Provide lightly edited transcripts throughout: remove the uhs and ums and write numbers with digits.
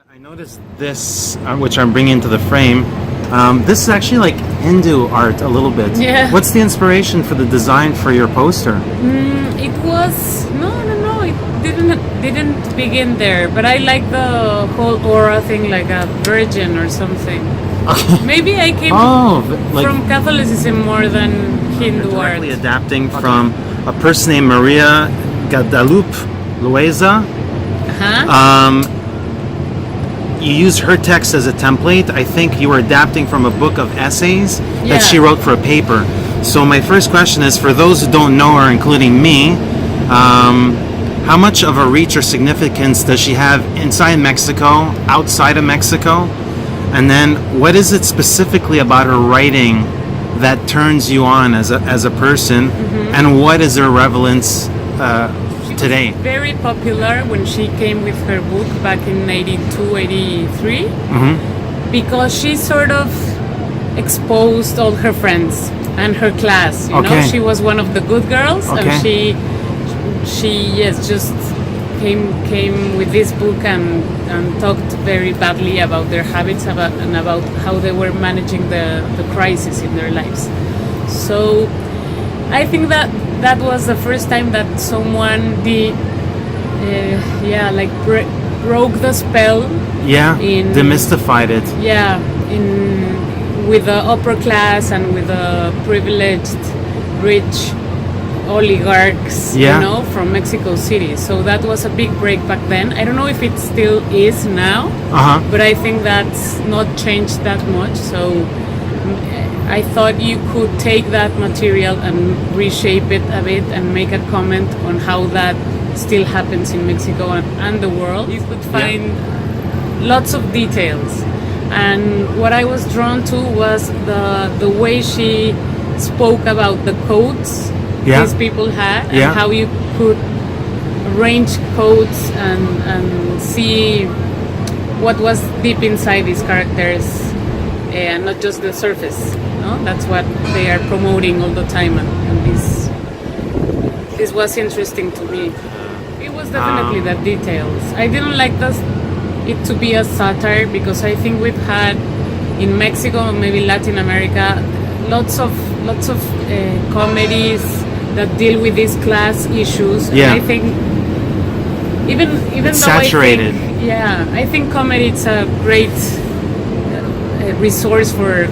I noticed this, which I'm bringing to the frame. This is actually like Hindu art a little bit. Yeah. What's the inspiration for the design for your poster? It was no. It didn't begin there. But I like the whole aura thing, like a virgin or something. Maybe I came from Catholicism more than Hindu art. Directly adapting from a person named Maria Guadalupe Loaeza. You used her text as a template. I think you were adapting from a book of essays that she wrote for a paper. So my first question is, for those who don't know her, including me, how much of a reach or significance does she have inside Mexico, outside of Mexico? And then what is it specifically about her writing that turns you on as a person? And what is her relevance today? Very popular when she came with her book back in 82, 83, because she sort of exposed all her friends and her class. You know, she was one of the good girls, and she just came with this book and talked very badly about their habits and about how they were managing the crisis in their lives. So I think that was the first time that someone did, broke the spell. Demystified it. With the upper class and with the privileged, rich oligarchs, from Mexico City. So that was a big break back then. I don't know if it still is now, but I think that's not changed that much. So I thought you could take that material and reshape it a bit and make a comment on how that still happens in Mexico and the world. You could find lots of details. And what I was drawn to was the way she spoke about the codes these people had, and how you could arrange codes and see what was deep inside these characters, and not just the surface. No? That's what they are promoting all the time, and this was interesting to me. It was definitely the details. I didn't like it to be a satire, because I think we've had in Mexico, maybe Latin America, lots of comedies that deal with these class issues. And I think even it's though saturated. I think comedy is a great resource for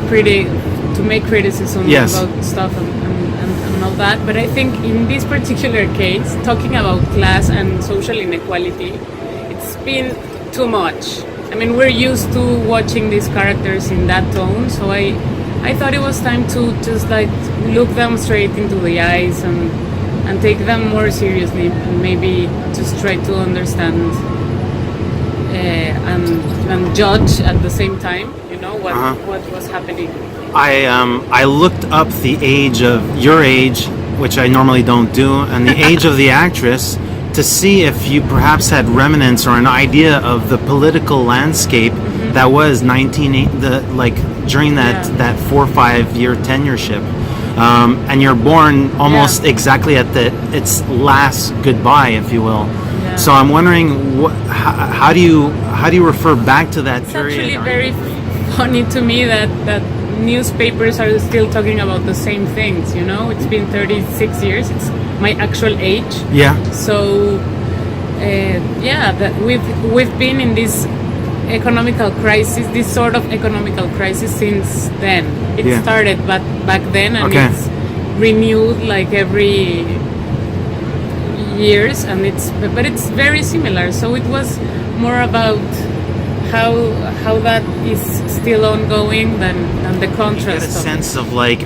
to make criticism about stuff and all that. But I think in this particular case, talking about class and social inequality, it's been too much. I mean, we're used to watching these characters in that tone, so I thought it was time to just like look them straight into the eyes and take them more seriously, and maybe just try to understand and judge at the same time, what was happening. I looked up the age of your age, which I normally don't do, and the age of the actress, to see if you perhaps had remnants or an idea of the political landscape that was during that 4 or 5 year tenureship, and you're born almost exactly at its last goodbye, if you will. So I'm wondering, how do you refer back to that period? It's actually very funny to me that newspapers are still talking about the same things. It's been 36 years. It's my actual age. So that we've been in this economical crisis, this sort of economical crisis, since then. It started back then, and it's renewed like every years, and it's very similar. So it was more about how that is still ongoing than the contrast. You get a sense of like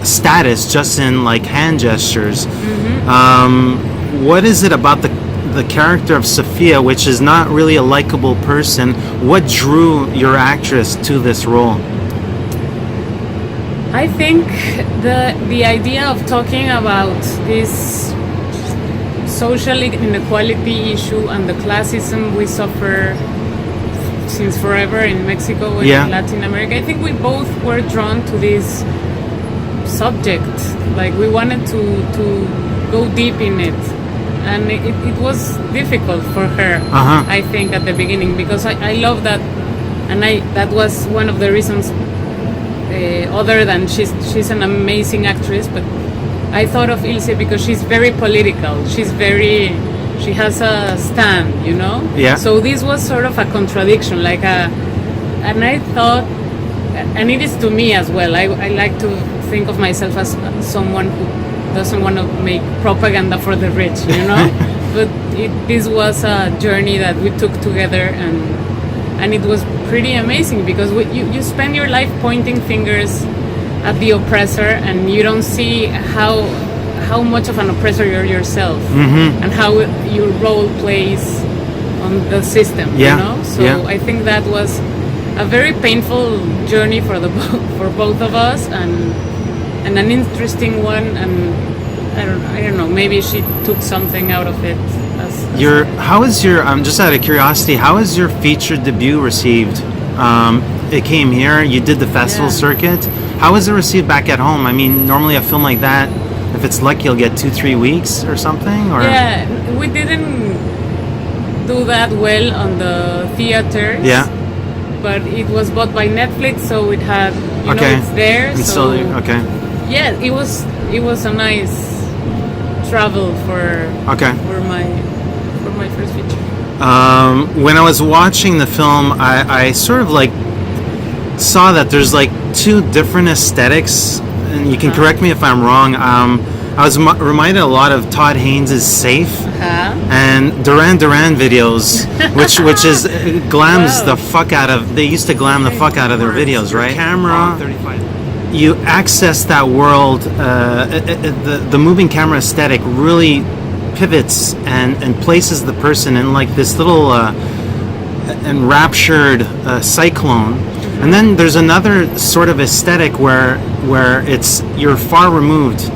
status just in like hand gestures. What is it about the character of Sophia, which is not really a likable person? What drew your actress to this role? I think the idea of talking about this social inequality issue and the classism we suffer since forever in Mexico and in Latin America, I think we both were drawn to this subject. Like, we wanted to go deep in it. and it was difficult for her. I think at the beginning, because I love that, and that was one of the reasons. Other than she's an amazing actress, but I thought of Ilse because she's very political. She has a stand, you know. Yeah. So this was sort of a contradiction, and I thought, and it is to me as well. I like to think of myself as someone who doesn't want to make propaganda for the rich, you know. But this was a journey that we took together, and it was pretty amazing because you spend your life pointing fingers at the oppressor, and you don't see how much of an oppressor you're yourself, and how your role plays on the system. You know, so I think that was a very painful journey for both of us, and an interesting one. And I don't know, maybe she took something out of it. How is your? Just out of curiosity, how is your feature debut received? It came here. You did the festival circuit. How was it received back at home? I mean, normally a film like that, if it's lucky, you'll get 2-3 weeks or something. Or we didn't do that well on the theaters. Yeah. But it was bought by Netflix, so it had it's there. And so yeah, it was a nice travel for my first feature. When I was watching the film, I sort of saw that there's two different aesthetics, and you can correct me if I'm wrong. I was reminded a lot of Todd Haynes' Safe and Duran Duran videos, which is glams the fuck out of. They used to glam the fuck out of their videos, right? Camera. You access that world. The moving camera aesthetic really pivots and places the person in this little enraptured cyclone. And then there's another sort of aesthetic where you're far removed.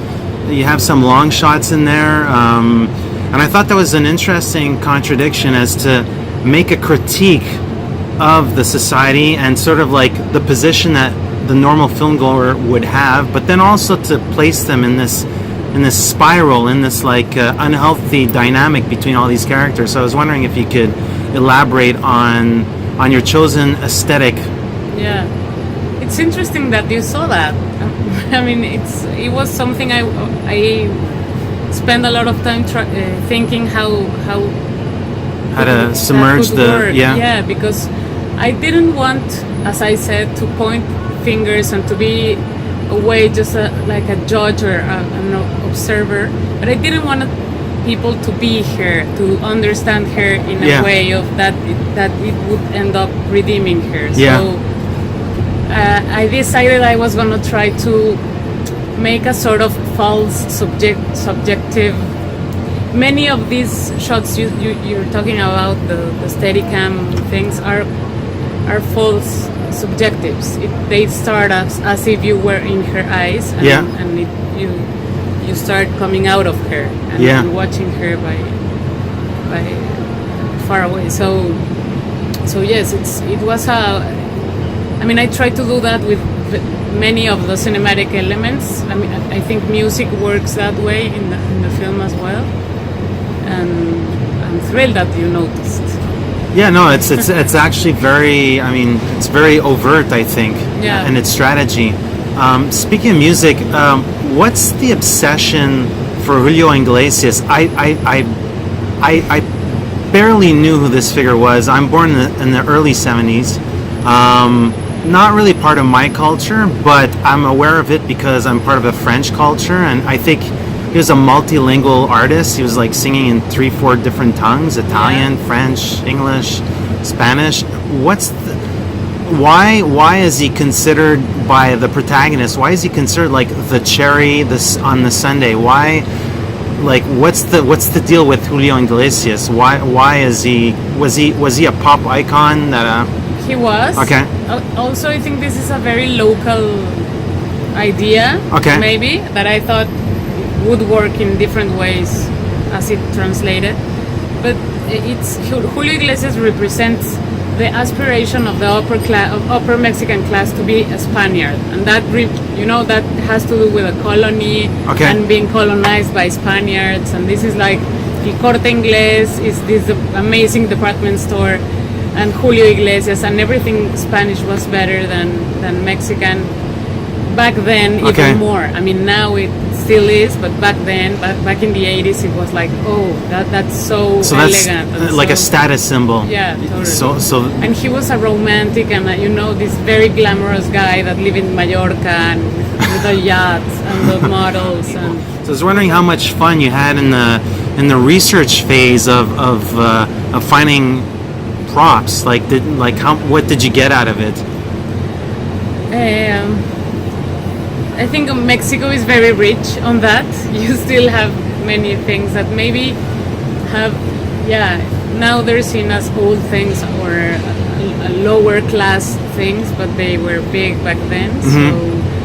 You have some long shots in there, and I thought that was an interesting contradiction as to make a critique of the society and sort of the position that the normal filmgoer would have, but then also to place them in this spiral, in this unhealthy dynamic between all these characters. So I was wondering if you could elaborate on your chosen aesthetic. Yeah, it's interesting that you saw that. I mean, it was something I spent a lot of time thinking how to submerge the because I didn't want, as I said, to point fingers and to be a way just like a judge or an observer, but I didn't want people to be her, to understand her in a way of that it would end up redeeming her. So I decided I was going to try to make a sort of false subjective. Many of these shots you're talking about, the Steadicam things, are false subjectives. They start as if you were in her eyes, and you start coming out of her and watching her by far away. So yes, it was I mean, I tried to do that with many of the cinematic elements. I mean, I think music works that way in the film as well, and I'm thrilled that you noticed. Yeah, no, it's actually very. I mean, it's very overt, I think, in its strategy. Speaking of music, what's the obsession for Julio Iglesias? I barely knew who this figure was. I'm born in the early '70s. Not really part of my culture, but I'm aware of it because I'm part of a French culture, and I think he was a multilingual artist. He was singing in 3-4 different tongues: Italian, French, English, Spanish. Why is he considered by the protagonist? Why is he considered the cherry on the sundae? Why, what's the deal with Julio Iglesias? Why is he? Was he a pop icon that? He was. Okay. Also, I think this is a very local idea. Okay. Maybe that I thought would work in different ways as it translated, but Julio Iglesias represents the aspiration of the upper Mexican class to be a Spaniard, and that that has to do with a colony and being colonized by Spaniards, and this is El Corte Inglés is this amazing department store, and Julio Iglesias, and everything Spanish was better than Mexican. Back then, Okay. even more. I mean, now it still is, but back then, back in the 80s, it was like, oh, that's so that's elegant. And like a so- status symbol. Yeah, totally. So And he was a romantic and, this very glamorous guy that lived in Mallorca and with the yachts and the models. And I was wondering how much fun you had in the research phase of finding props. What did you get out of it? I think Mexico is very rich on that. You still have many things that maybe have, now they're seen as old things or a lower class things, but they were big back then. So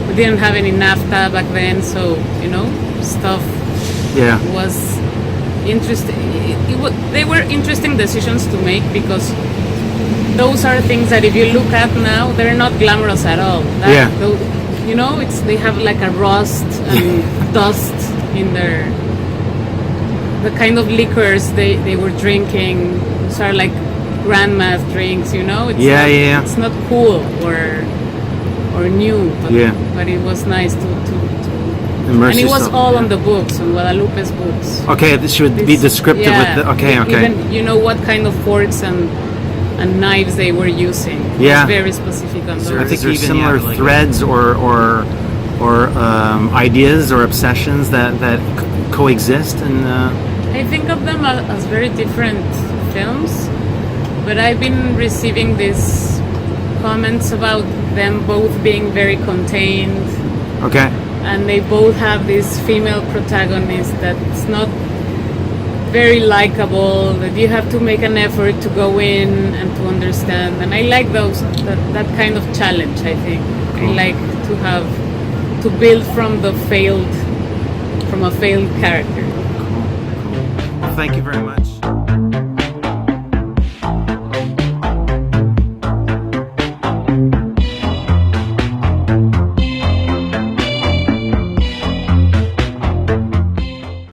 we didn't have any NAFTA back then, so stuff was interesting. They were interesting decisions to make, because those are things that if you look at now, they're not glamorous at all. They have like a rust and dust in the kind of liquors they were drinking. Those are like grandma's drinks, It's not cool or new, but it was nice to Immerse and it was yourself. all on the books, on Guadalupe's books. Okay, this should be descriptive with the, okay. Even what kind of forks and knives they were using. Yeah. It's very specific on I those. think there's similar threads or ideas or obsessions that coexist, and I think of them as very different films, but I've been receiving these comments about them both being very contained, okay. and they both have this female protagonist that's not very likable, that you have to make an effort to go in and to understand, and I like that kind of challenge. I think I like to build from a failed character. Well, thank you very much.